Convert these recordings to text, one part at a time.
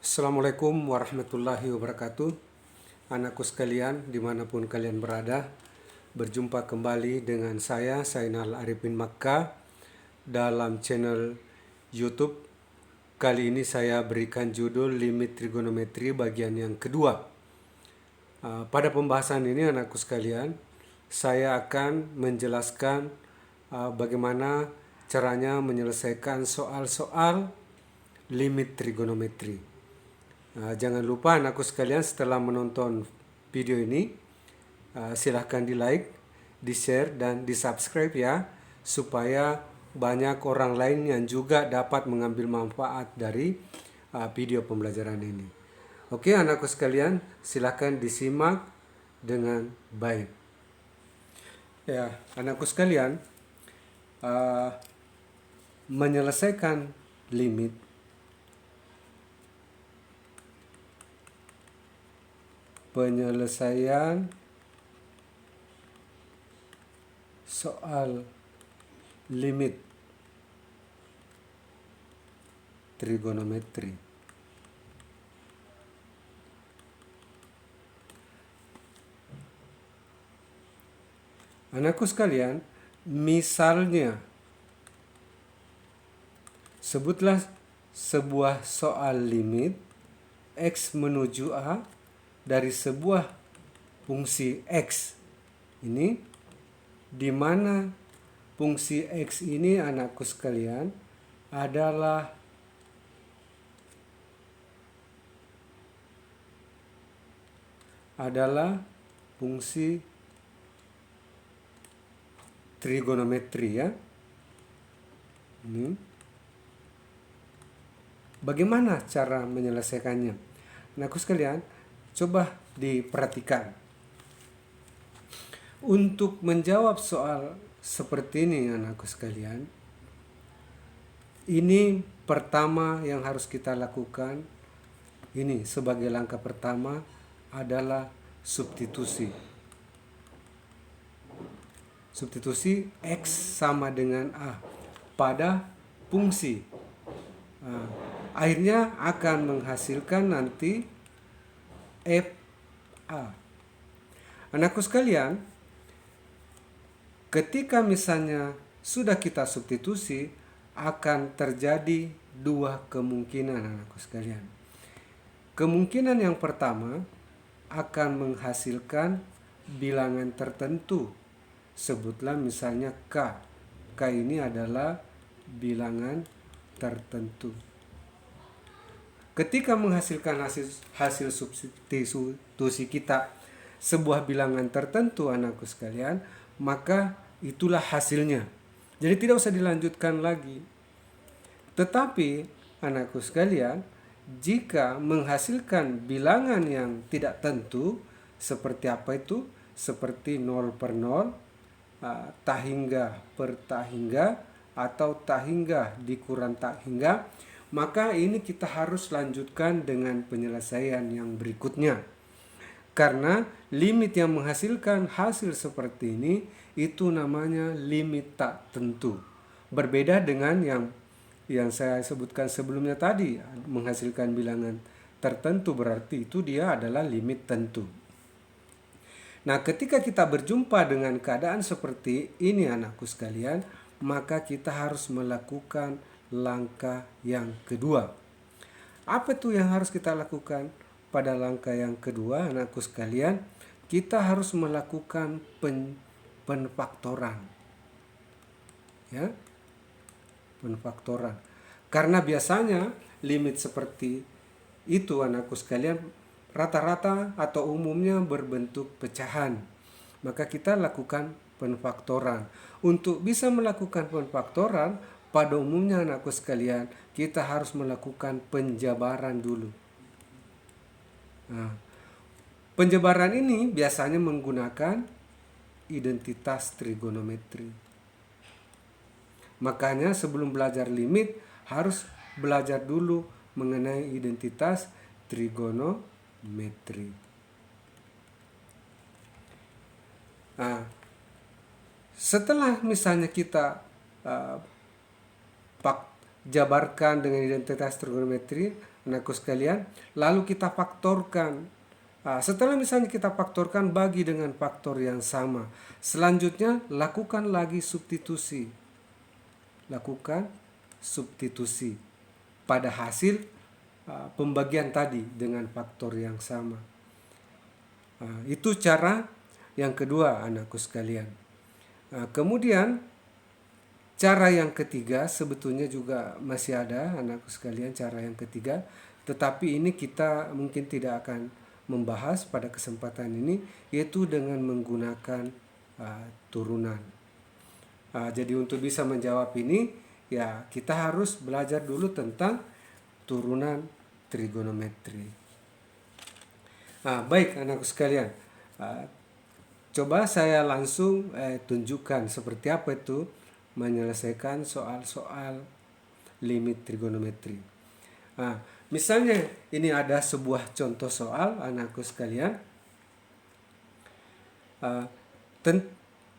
Assalamualaikum warahmatullahi wabarakatuh. Anakku sekalian, dimanapun kalian berada, berjumpa kembali dengan saya, Zainal Arifin Makkah, dalam channel YouTube. Kali ini saya berikan judul Limit Trigonometri bagian yang kedua. Pada pembahasan ini, anakku sekalian, saya akan menjelaskan bagaimana caranya menyelesaikan soal-soal limit trigonometri. Jangan lupa anakku sekalian, setelah menonton video ini, silahkan di like, di share, dan di subscribe ya, supaya banyak orang lain yang juga dapat mengambil manfaat dari video pembelajaran ini. Oke anakku sekalian, silahkan disimak dengan baik. Ya anakku sekalian, menyelesaikan limit penyelesaian soal limit trigonometri. Anakku sekalian, misalnya sebutlah sebuah soal limit X menuju A dari sebuah fungsi X ini, di mana fungsi X ini anakku sekalian adalah fungsi trigonometri ya. Ini bagaimana cara menyelesaikannya? Anakku sekalian, coba diperhatikan. Untuk menjawab soal seperti ini anakku sekalian, ini pertama yang harus kita lakukan, ini sebagai langkah pertama adalah substitusi. Substitusi X sama dengan A pada fungsi. Akhirnya akan menghasilkan nanti FA. Anakku sekalian, ketika misalnya sudah kita substitusi, akan terjadi dua kemungkinan anakku sekalian. Kemungkinan yang pertama akan menghasilkan bilangan tertentu. Sebutlah misalnya K. K ini adalah bilangan tertentu. Ketika menghasilkan hasil substitusi kita sebuah bilangan tertentu anakku sekalian, maka itulah hasilnya. Jadi tidak usah dilanjutkan lagi. Tetapi anakku sekalian, jika menghasilkan bilangan yang tidak tentu, seperti apa itu? Seperti 0 per 0, tak hingga per tak hingga, atau tak hingga dikurang tak hingga, maka ini kita harus lanjutkan dengan penyelesaian yang berikutnya. Karena limit yang menghasilkan hasil seperti ini itu namanya limit tak tentu. Berbeda dengan yang saya sebutkan sebelumnya tadi, menghasilkan bilangan tertentu, berarti itu dia adalah limit tentu. Nah, ketika kita berjumpa dengan keadaan seperti ini anakku sekalian, maka kita harus melakukan langkah yang kedua. Apa itu yang harus kita lakukan pada langkah yang kedua anakku sekalian? Kita harus melakukan penfaktoran. Ya. Penfaktoran. Karena biasanya limit seperti itu anakku sekalian rata-rata atau umumnya berbentuk pecahan. Maka kita lakukan penfaktoran. Untuk bisa melakukan penfaktoran, pada umumnya anakku sekalian, kita harus melakukan penjabaran dulu. Nah, penjabaran ini biasanya menggunakan identitas trigonometri. Makanya sebelum belajar limit, harus belajar dulu mengenai identitas trigonometri. Nah, setelah misalnya kita jabarkan dengan identitas trigonometri, anakku sekalian, lalu kita faktorkan. Setelah misalnya kita faktorkan, bagi dengan faktor yang sama. Selanjutnya lakukan lagi substitusi. Lakukan substitusi pada hasil pembagian tadi dengan faktor yang sama. Itu cara yang kedua, anakku sekalian. Kemudian cara yang ketiga sebetulnya juga masih ada, anakku sekalian, cara yang ketiga. Tetapi ini kita mungkin tidak akan membahas pada kesempatan ini, yaitu dengan menggunakan turunan. Jadi untuk bisa menjawab ini, ya kita harus belajar dulu tentang turunan trigonometri. Baik anakku sekalian, coba saya langsung tunjukkan seperti apa itu menyelesaikan soal-soal limit trigonometri. Misalnya ini ada sebuah contoh soal, anakku sekalian.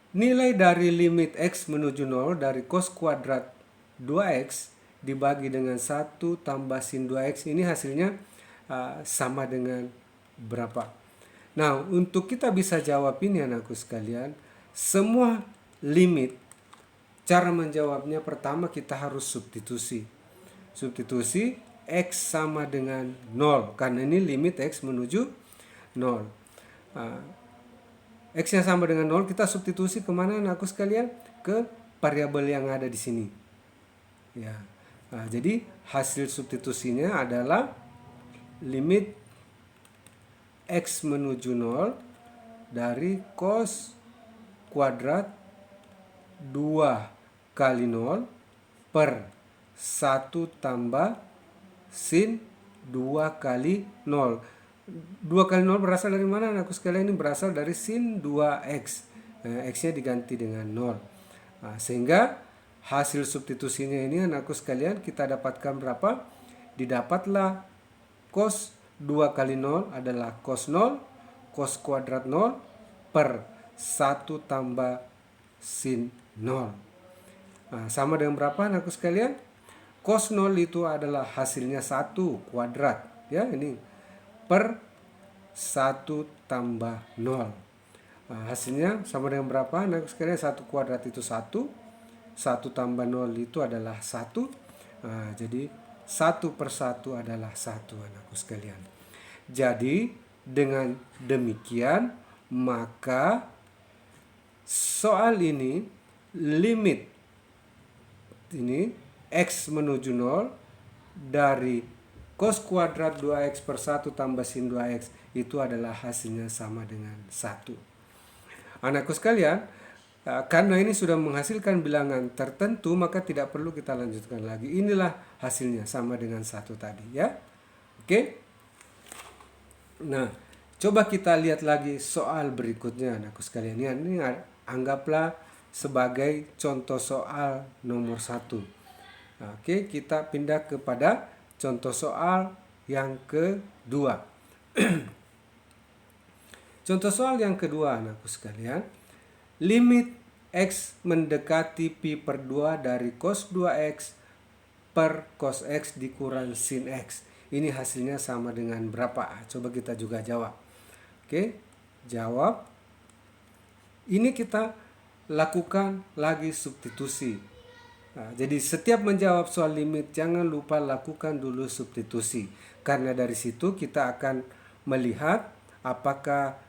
Nilai dari limit x menuju 0 dari cos kuadrat 2x dibagi dengan 1 tambah sin 2x, ini hasilnya sama dengan berapa? Nah, untuk kita bisa jawab ini anakku sekalian, semua limit, cara menjawabnya pertama kita harus substitusi. Substitusi x sama dengan 0, karena ini limit x menuju 0. X yang sama dengan 0 kita substitusi kemana anakku sekalian? Ke variabel yang ada di sini. Ya. Jadi hasil substitusinya adalah limit x menuju 0 dari cos kuadrat 2 kali 0 per 1 tambah sin 2 kali 0. 2 kali 0 berasal dari mana anakku sekalian? Ini berasal dari sin 2x. X-nya diganti dengan 0. Sehingga hasil substitusinya ini anakku sekalian kita dapatkan berapa? Didapatlah cos 2 kali 0 adalah cos 0, cos kuadrat 0 per 1 tambah sin 0. Sama dengan berapa anakku sekalian? Cos 0 itu adalah hasilnya 1 kuadrat, ya, ini per 1 tambah 0. Hasilnya sama dengan berapa anakku sekalian? 1 kuadrat itu 1, 1 tambah 0 itu adalah 1. Jadi 1 per 1 adalah 1 anakku sekalian. Jadi dengan demikian maka soal ini limit ini x menuju 0 dari cos kuadrat 2x per 1 tambah sin 2x itu adalah hasilnya sama dengan 1. Anakku sekalian, karena ini sudah menghasilkan bilangan tertentu, maka tidak perlu kita lanjutkan lagi. Inilah hasilnya sama dengan 1 tadi, ya. Oke. Nah, coba kita lihat lagi soal berikutnya anakku sekalian. Ini anggaplah sebagai contoh soal nomor 1. Oke, kita pindah kepada contoh soal yang kedua. Contoh soal yang kedua anakku sekalian, limit x mendekati pi per 2 dari cos 2x per cos x dikurang sin x. Ini hasilnya sama dengan berapa? Coba kita juga jawab. Oke, jawab. Ini kita lakukan lagi substitusi. Jadi setiap menjawab soal limit jangan lupa lakukan dulu substitusi. Karena dari situ kita akan melihat apakah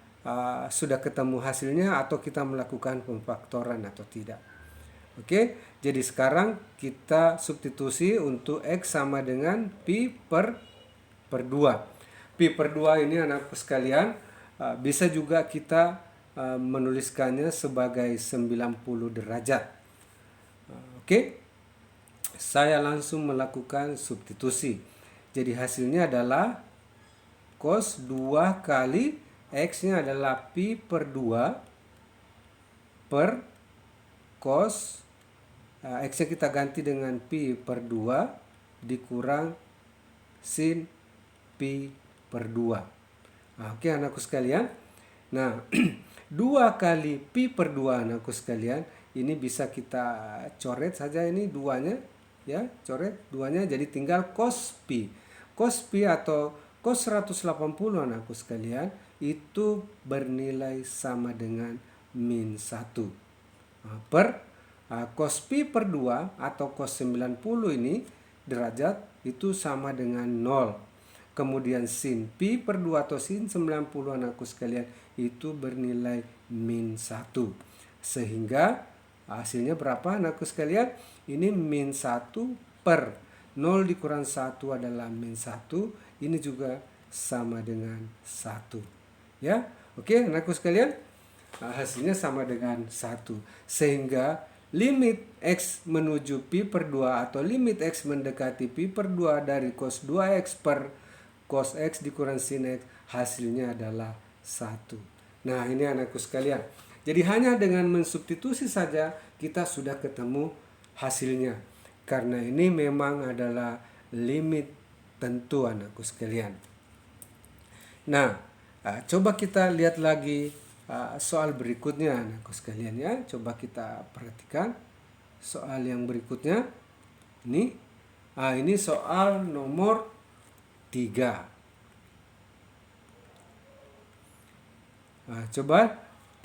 sudah ketemu hasilnya atau kita melakukan pemfaktoran atau tidak. Oke, jadi sekarang kita substitusi untuk x sama dengan pi per 2. Pi per 2 ini anakku sekalian bisa juga kita menuliskannya sebagai 90 derajat. Oke, saya langsung melakukan substitusi. Jadi hasilnya adalah cos 2 kali x-nya adalah pi per 2 per cos x-nya kita ganti dengan pi per 2 dikurang sin pi per 2. Oke anakku sekalian. Nah, 2 kali pi per 2 anakku sekalian, ini bisa kita coret saja ini duanya, ya, coret duanya, jadi tinggal cos pi. cos pi atau cos 180 anakku sekalian itu bernilai sama dengan min 1. Cos pi per 2 atau cos 90 ini derajat itu sama dengan 0. Kemudian sin pi per 2 atau sin 90 anakku sekalian itu bernilai min 1. Sehingga hasilnya berapa anakku sekalian? Ini min 1 per 0 dikurang 1 adalah min 1. Ini juga sama dengan 1. Ya, oke anakku sekalian. Hasilnya sama dengan 1. Sehingga limit X menuju pi per 2 atau limit X mendekati pi per 2 dari cos 2X per cos X dikurang sin X hasilnya adalah 1. Nah ini anakku sekalian. Jadi hanya dengan mensubstitusi saja kita sudah ketemu hasilnya. Karena ini memang adalah limit tentu anakku sekalian. Nah, coba kita lihat lagi soal berikutnya anakku sekalian ya. Coba kita perhatikan soal yang berikutnya. Ini soal nomor 3. Coba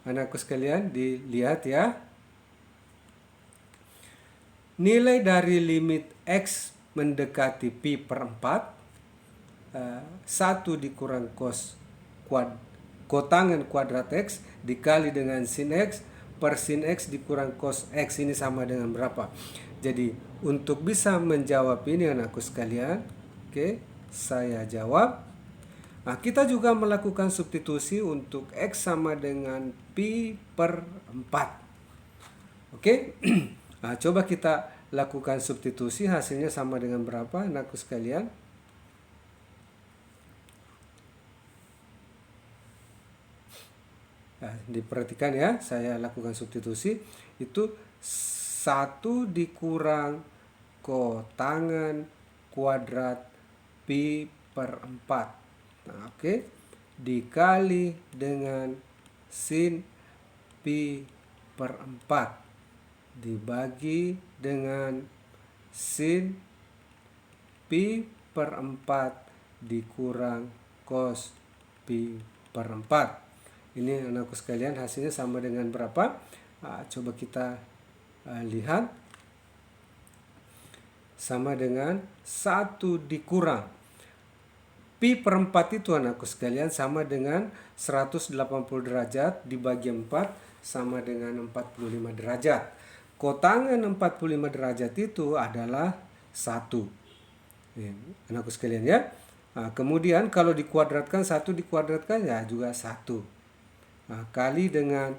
anakku sekalian dilihat ya. Nilai dari limit X mendekati pi per 4 1 dikurang cos kotangan kuadrat X dikali dengan sin X per sin X dikurang cos X ini sama dengan berapa? Jadi untuk bisa menjawab ini anakku sekalian, oke, saya jawab. Nah, kita juga melakukan substitusi untuk X sama dengan pi per 4. Oke. Nah, coba kita lakukan substitusi, hasilnya sama dengan berapa anakku sekalian? Nah, diperhatikan ya, saya lakukan substitusi itu 1 dikurang kotangan kuadrat pi per 4. Nah, oke. Dikali dengan sin pi per 4 dibagi dengan sin pi per 4 dikurang cos pi per 4. Ini anakku sekalian hasilnya sama dengan berapa? Coba kita lihat. Sama dengan 1 dikurang pi per 4 itu anakku sekalian sama dengan 180 derajat dibagi 4 sama dengan 45 derajat. Kotangan 45 derajat itu adalah 1. Anakku sekalian ya. Kemudian kalau dikuadratkan 1 dikuadratkan ya juga 1. Kali dengan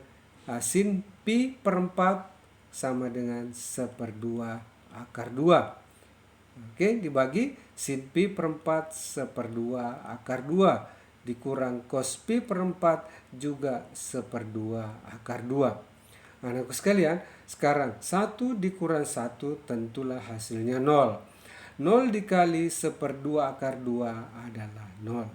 sin pi per 4 sama dengan 1/2 akar 2. Oke, dibagi sin pi per 4 1/2 akar 2 dikurang cos pi per 4 juga 1/2 akar 2. Anakku sekalian, sekarang 1 dikurang 1 tentulah hasilnya 0. 0 dikali 1/2 akar 2 adalah 0.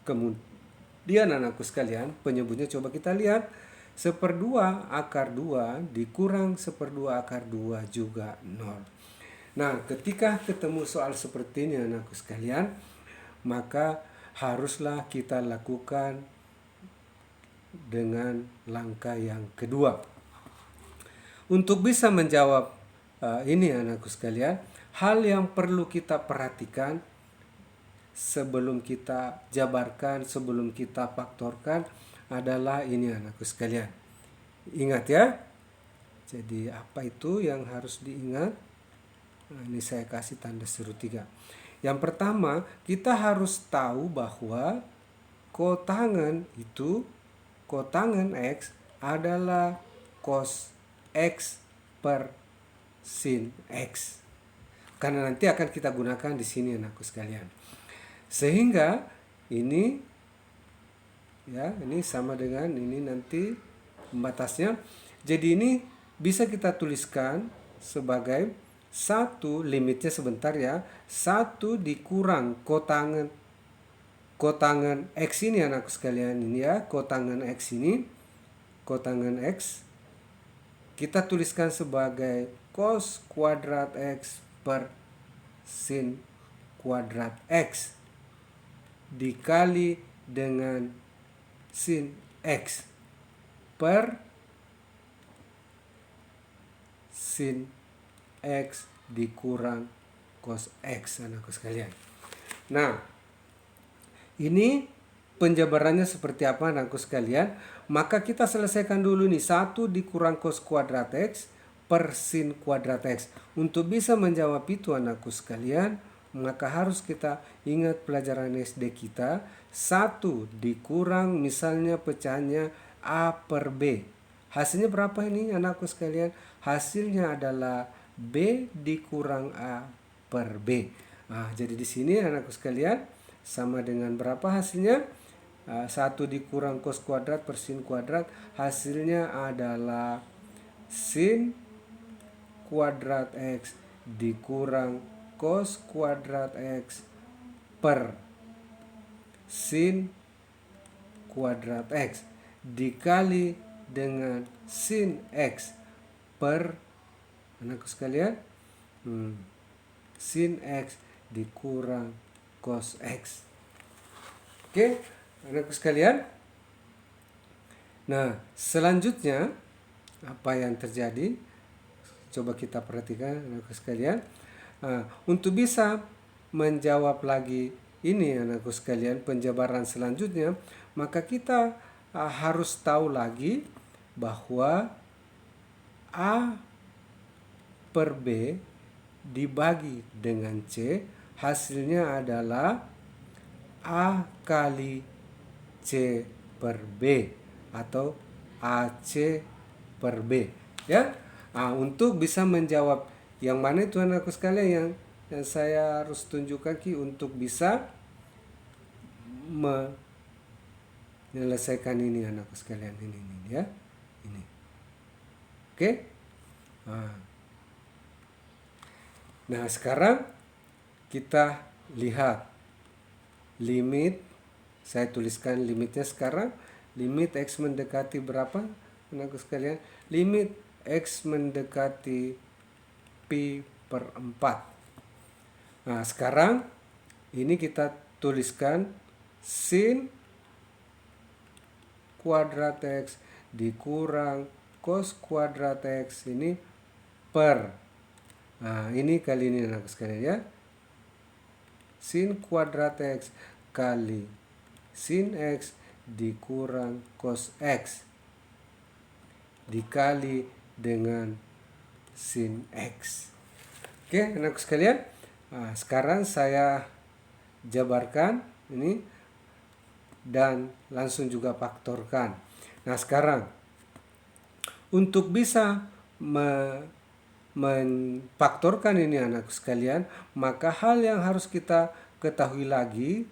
Kemudian anakku sekalian, penyebutnya coba kita lihat. 1/2 akar 2 dikurang 1/2 akar 2 juga 0. Nah, ketika ketemu soal seperti ini anakku sekalian, maka haruslah kita lakukan dengan langkah yang kedua. Untuk bisa menjawab ini anakku sekalian, hal yang perlu kita perhatikan sebelum kita jabarkan, sebelum kita faktorkan adalah ini anakku sekalian. Ingat ya. Jadi apa itu yang harus diingat? Nah, ini saya kasih tanda seru 3. Yang pertama, kita harus tahu bahwa kotangan X adalah cos X per sin X. Karena nanti akan kita gunakan di sini anakku sekalian. Sehingga ini ya, ini sama dengan ini nanti pembatasnya. Jadi ini bisa kita tuliskan sebagai 1 limitnya sebentar ya. 1 dikurang kotangan X ini anakku sekalian ini ya. Kotangan X ini. Kotangan X. Kita tuliskan sebagai cos kuadrat X per sin kuadrat X dikali dengan sin X per sin X dikurang cos X, anakku sekalian. Nah, ini penjabarannya seperti apa, anakku sekalian? Maka kita selesaikan dulu nih, 1 dikurang cos kuadrat X per sin kuadrat X. Untuk bisa menjawab itu, anakku sekalian, maka harus kita ingat pelajaran SD kita. 1 dikurang, misalnya pecahannya A per B. Hasilnya berapa ini, anakku sekalian? Hasilnya adalah B dikurang A per B. Jadi di sini, anakku sekalian, sama dengan berapa hasilnya? 1 dikurang cos kuadrat per sin kuadrat, hasilnya adalah sin kuadrat X dikurang cos kuadrat X per sin kuadrat X dikali dengan sin X per, anakku sekalian, sin X dikurang cos X. Oke, anakku sekalian. Nah, selanjutnya apa yang terjadi? Coba kita perhatikan, anakku sekalian. Untuk bisa menjawab lagi ini, anakku sekalian, penjabaran selanjutnya, maka kita harus tahu lagi bahwa A per B dibagi dengan C, hasilnya adalah A kali C per B atau AC per B, ya. Untuk bisa menjawab yang mana itu, anakku sekalian, yang saya harus tunjukkan untuk bisa menyelesaikan ini, anakku sekalian, ini ya, ini. Oke. Nah, sekarang kita lihat limit. Saya tuliskan limitnya sekarang. Limit X mendekati berapa, anakku sekalian? Limit X mendekati pi per 4. Nah, sekarang ini kita tuliskan sin kuadrat X dikurang cos kuadrat X ini per, ini kali ini, anakku sekalian, ya. Sin kuadrat X kali sin X dikurang cos X dikali dengan sin X. Oke, anakku sekalian. Sekarang saya jabarkan ini dan langsung juga faktorkan. Nah, sekarang untuk bisa memfaktorkan ini, anakku sekalian, maka hal yang harus kita ketahui lagi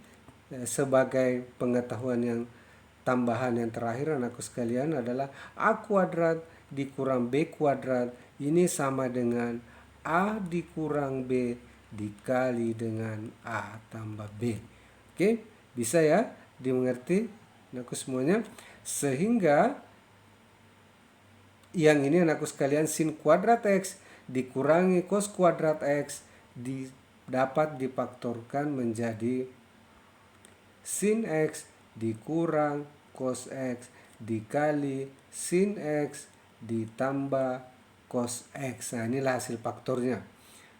sebagai pengetahuan yang tambahan yang terakhir, anakku sekalian, adalah A kuadrat dikurang B kuadrat ini sama dengan A dikurang B dikali dengan A tambah B. Oke, bisa ya dimengerti, anakku semuanya? Sehingga yang ini, anakku sekalian, sin kuadrat X dikurangi cos kuadrat X dapat difaktorkan menjadi sin X dikurang cos X dikali sin X ditambah cos X. Nah, inilah hasil faktornya,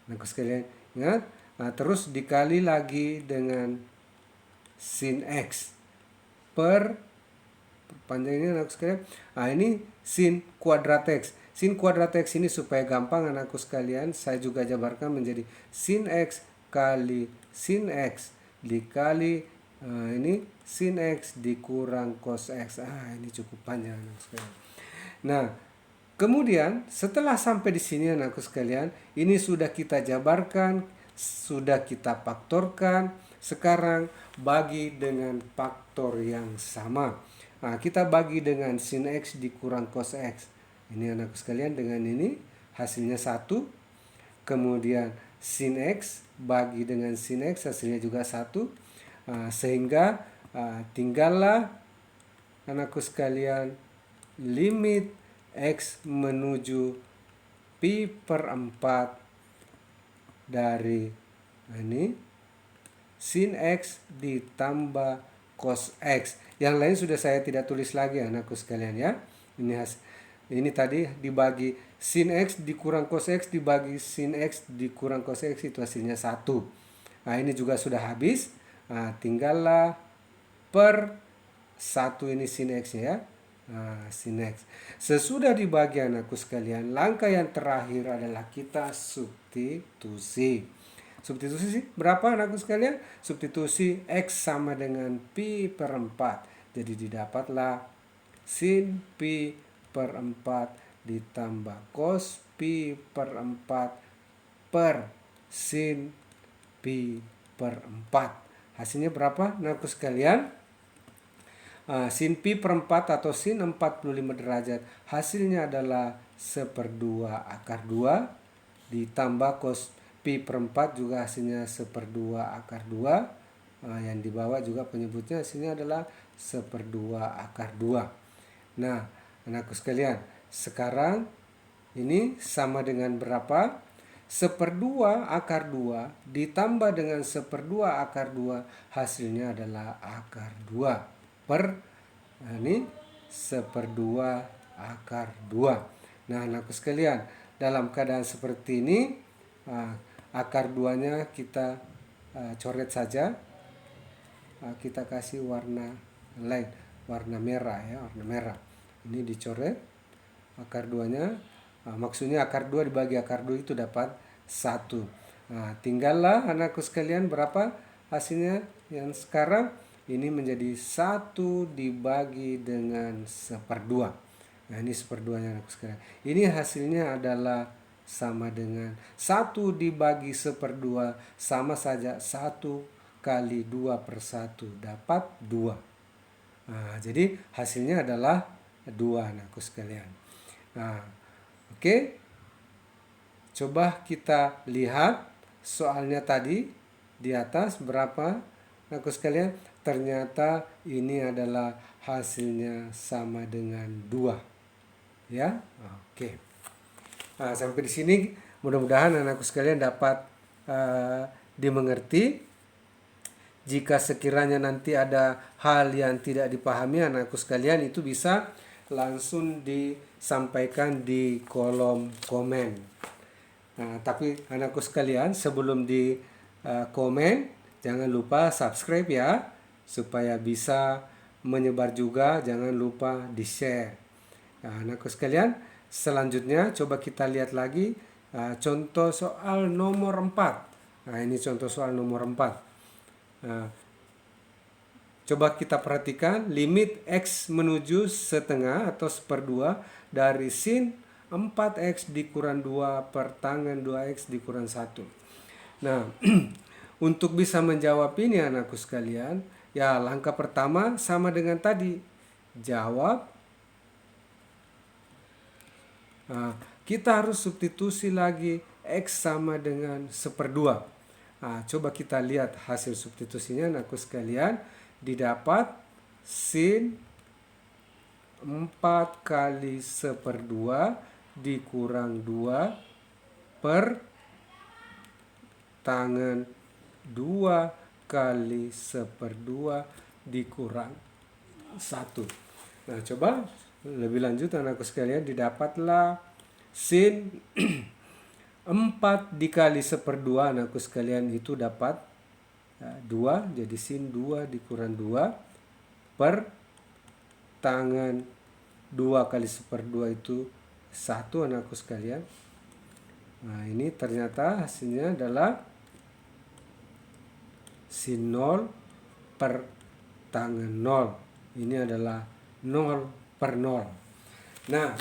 anakku sekalian, ingat. Terus dikali lagi dengan sin X per, panjangnya, anakku sekalian. Ini sin kuadrat X. Sin kuadrat X ini supaya gampang, anakku sekalian, saya juga jabarkan menjadi sin X kali sin X dikali ini sin X dikurang cos X. Ini cukup panjang, anakku sekalian. Nah, kemudian setelah sampai di sini, anakku sekalian, ini sudah kita jabarkan, sudah kita faktorkan. Sekarang bagi dengan faktor yang sama. Kita bagi dengan sin X dikurang cos X. Ini, anakku sekalian, dengan ini hasilnya 1. Kemudian sin X bagi dengan sin X hasilnya juga 1. Sehingga tinggallah, anakku sekalian, limit X menuju pi per 4 dari ini sin X ditambah cos X. Yang lain sudah saya tidak tulis lagi anakku sekalian ya. Ini tadi dibagi sin X dikurang cos X dibagi sin X dikurang cos X, itu hasilnya 1. Nah, ini juga sudah habis. Nah, tinggallah per 1 ini sin X ya. Nah, sin X. Sesudah dibagi anakku sekalian, langkah yang terakhir adalah kita substitusi. Substitusi berapa anakku sekalian? Substitusi X sama dengan pi per 4. Jadi didapatlah sin pi per 4 ditambah cos pi per 4 per sin pi per 4. Hasilnya berapa anakku sekalian? Sin pi per 4 atau sin 45 derajat. Hasilnya adalah 1/2 akar 2 ditambah cos pi per 4 juga hasilnya 1/2 akar 2. Yang di bawah juga penyebutnya hasilnya adalah 1/2 akar 2. Nah, anakku sekalian, sekarang ini sama dengan berapa? 1/2 akar 2 ditambah dengan 1/2 akar 2 hasilnya adalah akar 2 per ini 1/2 akar 2. Nah, anakku sekalian, dalam keadaan seperti ini akar 2-nya kita coret saja. Kita kasih warna lain, warna merah ya, warna merah. Ini dicoret akar 2-nya. Maksudnya akar 2 dibagi akar 2 itu dapat 1. Tinggallah anakku sekalian berapa hasilnya yang sekarang? Ini menjadi 1 dibagi dengan 1/2. Nah, ini 1/2-nya anakku sekalian. Ini hasilnya adalah sama dengan 1 dibagi 1/2 sama saja 1 kali 2/1 dapat 2. Jadi hasilnya adalah 2 anakku sekalian. Oke. Coba kita lihat soalnya tadi di atas berapa anakku sekalian. Ternyata ini adalah hasilnya sama dengan 2. Ya. Oke. Sampai di sini mudah-mudahan anakku sekalian dapat dimengerti. Jika sekiranya nanti ada hal yang tidak dipahami anakku sekalian, itu bisa langsung disampaikan di kolom komen. Tapi anakku sekalian, sebelum di komen, jangan lupa subscribe ya, supaya bisa menyebar juga. Jangan lupa di share. Anakku sekalian, selanjutnya coba kita lihat lagi contoh soal nomor 4. Ini contoh soal nomor 4. Coba kita perhatikan limit X menuju setengah atau 1/2 dari sin 4X dikurang 2 per tangen 2X dikurang 1. Nah, untuk bisa menjawab ini anakku sekalian, ya langkah pertama sama dengan tadi. Jawab. Kita harus substitusi lagi X sama dengan 1/2. Coba kita lihat hasil substitusinya anakku sekalian. Didapat sin 4 kali 1/2 dikurang 2 per tangen 2 kali 1/2 dikurang 1. Nah, coba lebih lanjut anakku sekalian, didapatlah sin 4 dikali 1/2 anakku sekalian itu dapat 2. Jadi sin 2 dikurang 2 per tangen 2 kali 1/2 itu 1 anakku sekalian. Nah, ini ternyata hasilnya adalah sin 0 per tangen 0. Ini adalah 0 per 0. Nah,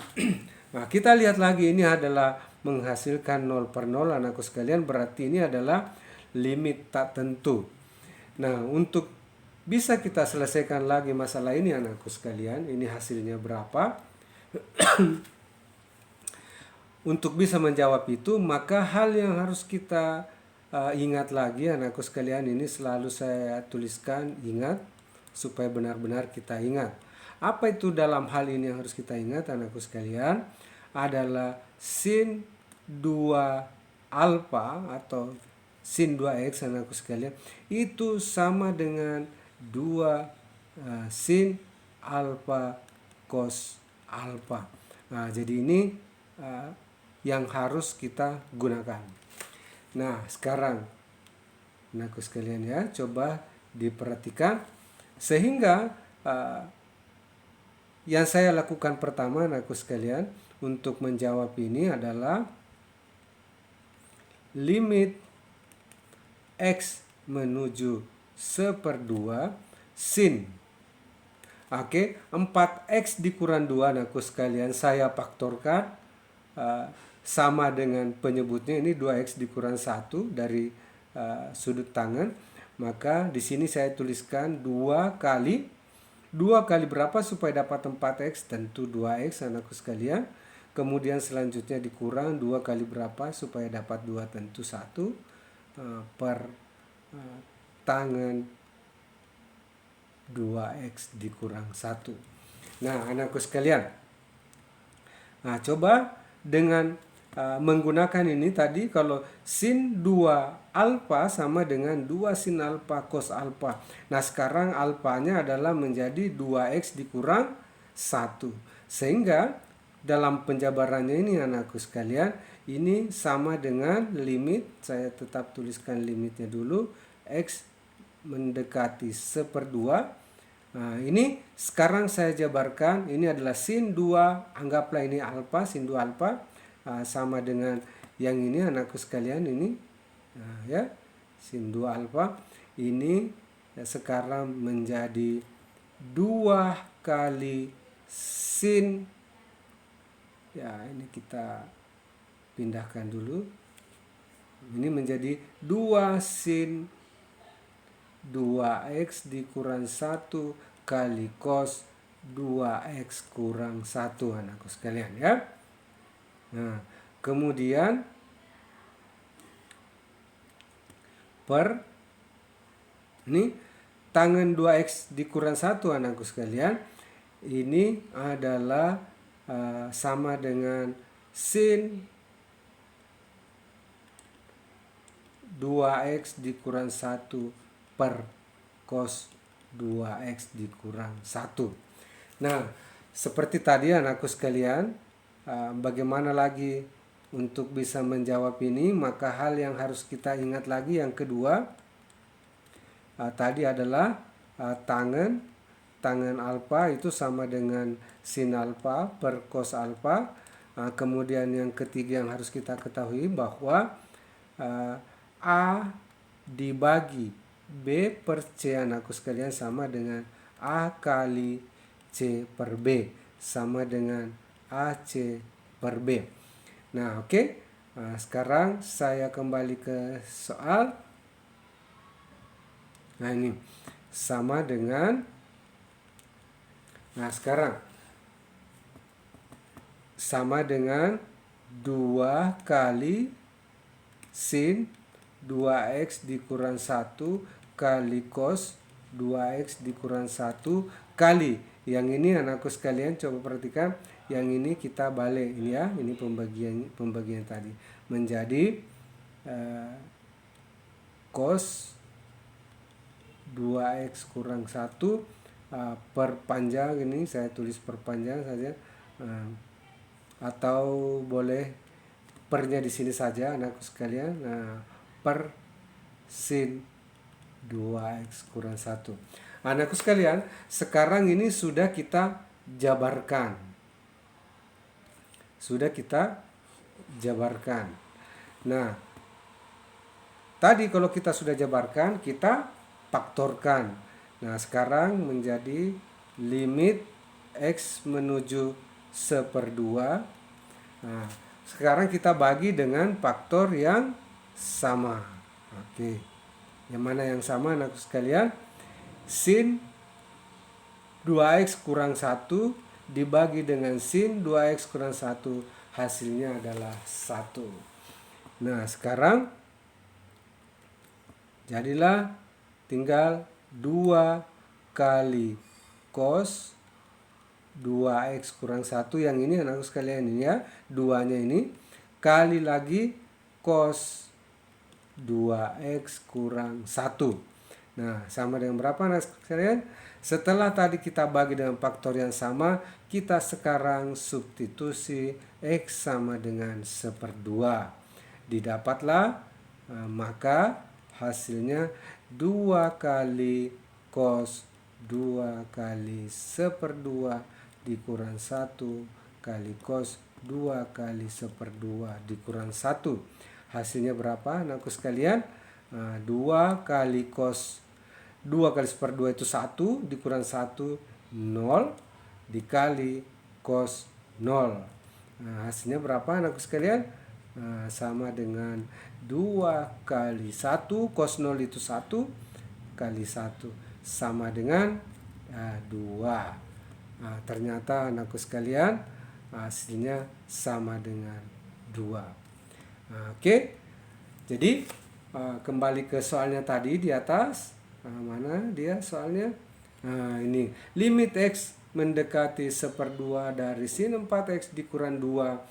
kita lihat lagi, ini adalah menghasilkan 0 per 0 anakku sekalian, berarti ini adalah limit tak tentu. Nah, untuk bisa kita selesaikan lagi masalah ini anakku sekalian, ini hasilnya berapa? Untuk bisa menjawab itu, maka hal yang harus kita ingat lagi anakku sekalian, ini selalu saya tuliskan, ingat, supaya benar-benar kita ingat. Apa itu dalam hal ini yang harus kita ingat anakku sekalian? Adalah sin 2 alfa atau sin 2x anakku sekalian itu sama dengan 2 sin alfa cos alfa. Nah, jadi ini yang harus kita gunakan. Nah, sekarang anakku sekalian ya, coba diperhatikan sehingga yang saya lakukan pertama anakku sekalian untuk menjawab ini adalah limit x menuju 1/2 sin. Oke, 4x dikurang 2 anakku sekalian saya faktorkan sama dengan penyebutnya ini 2x dikurang 1 dari sudut tangan. Maka di sini saya tuliskan 2 kali berapa supaya dapat 4x? Tentu 2x anakku sekalian. Kemudian selanjutnya dikurang 2 kali berapa supaya dapat 2? Tentu 1 per tangan 2x dikurang 1. Nah, anakku sekalian. Nah, coba dengan menggunakan ini tadi, kalau sin 2 alfa sama dengan 2 sin alfa cos alfa. Nah, sekarang alfanya adalah menjadi 2x dikurang 1. Sehingga dalam penjabarannya ini anakku sekalian, ini sama dengan limit, saya tetap tuliskan limitnya dulu, x mendekati 1/2. Nah, ini sekarang saya jabarkan, ini adalah sin 2, anggaplah ini alfa, sin 2 alfa sama dengan yang ini anakku sekalian ini. Nah, ya, sin 2 alfa ini sekarang menjadi 2 kali sin, ya ini kita pindahkan dulu. Ini menjadi 2 sin 2x dikurang 1 kali cos 2x kurang 1 anakku sekalian ya. Nah, kemudian per ini tangan 2x dikurang 1 anakku sekalian, ini adalah sama dengan sin 2x dikurang 1 per cos 2x dikurang 1. Nah, seperti tadi anakku sekalian, bagaimana lagi untuk bisa menjawab ini? Maka hal yang harus kita ingat lagi yang kedua tadi adalah tangan alfa itu sama dengan sin alfa per cos alfa. Kemudian yang ketiga yang harus kita ketahui bahwa A dibagi B per C anakku sekalian sama dengan A kali C per B sama dengan AC per B. Nah, oke. Nah, sekarang saya kembali ke soal. Nah, ini sama dengan, nah sekarang sama dengan 2 kali sin 2x dikurang 1 kali cos 2x dikurang 1 kali. Yang ini anakku sekalian coba perhatikan, yang ini kita balik ini ya, ini pembagian tadi menjadi cos 2x kurang 1 perpanjang, ini saya tulis perpanjang saja, atau boleh pernya di sini saja anakku sekalian. Nah, per sin 2x kurang 1. Anakku sekalian, sekarang ini sudah kita jabarkan. Nah, tadi kalau kita sudah jabarkan, kita faktorkan. Nah, sekarang menjadi limit x menuju 1/2. Nah, sekarang kita bagi dengan faktor yang sama. Oke. Yang mana yang sama anakku sekalian? Sin 2x kurang 1 dibagi dengan sin 2x kurang 1, hasilnya adalah 1. Nah, sekarang jadilah tinggal 2 kali cos 2x kurang 1, yang ini anakku sekalian ini ya, 2-nya ini, kali lagi cos 2x kurang 1. Nah, sama dengan berapa anak sekalian? Setelah tadi kita bagi dengan faktor yang sama, kita sekarang substitusi x sama dengan 1/2. Didapatlah, maka hasilnya 2 kali cos 2 kali 1/2 dikurang 1 kali cos 2 kali 1/2 dikurang 1. Hasilnya berapa anakku sekalian? 2 kali cos 2 kali 1/2 itu 1 dikurang 1 0 dikali cos 0. Hasilnya berapa anakku sekalian? Sama dengan 2 kali 1 cos 0 itu 1 kali 1 sama dengan 2. Ternyata anakku sekalian hasilnya sama dengan 2. Oke. Jadi kembali ke soalnya tadi di atas. Mana dia soalnya? Ini limit x mendekati 1/2 dari sin 4x dikurang 2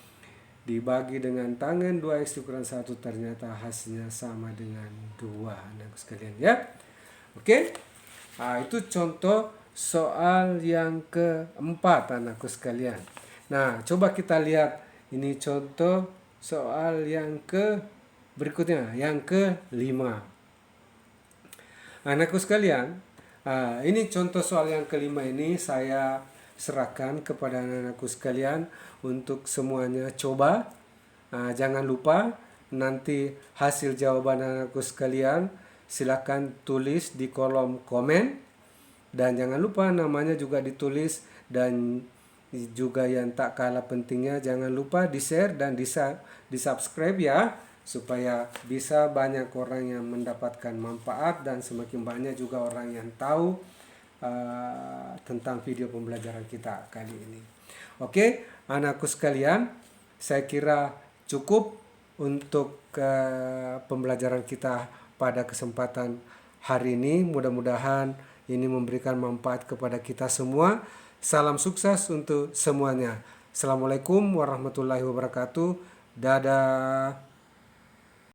dibagi dengan tangen 2x dikurang 1, ternyata hasilnya sama dengan 2 anak sekalian ya. Oke. Itu contoh soal yang keempat anakku sekalian. Nah, coba kita lihat ini contoh soal yang berikutnya, yang kelima. Anakku sekalian, ini contoh soal yang kelima ini saya serahkan kepada anak-anakku sekalian untuk semuanya coba. Jangan lupa nanti hasil jawaban anakku sekalian silakan tulis di kolom komen, dan jangan lupa namanya juga ditulis, dan juga yang tak kalah pentingnya jangan lupa di-share dan di-subscribe ya, supaya bisa banyak orang yang mendapatkan manfaat dan semakin banyak juga orang yang tahu tentang video pembelajaran kita kali ini. Oke, anakku sekalian, saya kira cukup untuk pembelajaran kita pada kesempatan hari ini. Mudah-mudahan ini memberikan manfaat kepada kita semua. Salam sukses untuk semuanya. Assalamualaikum warahmatullahi wabarakatuh. Dadah.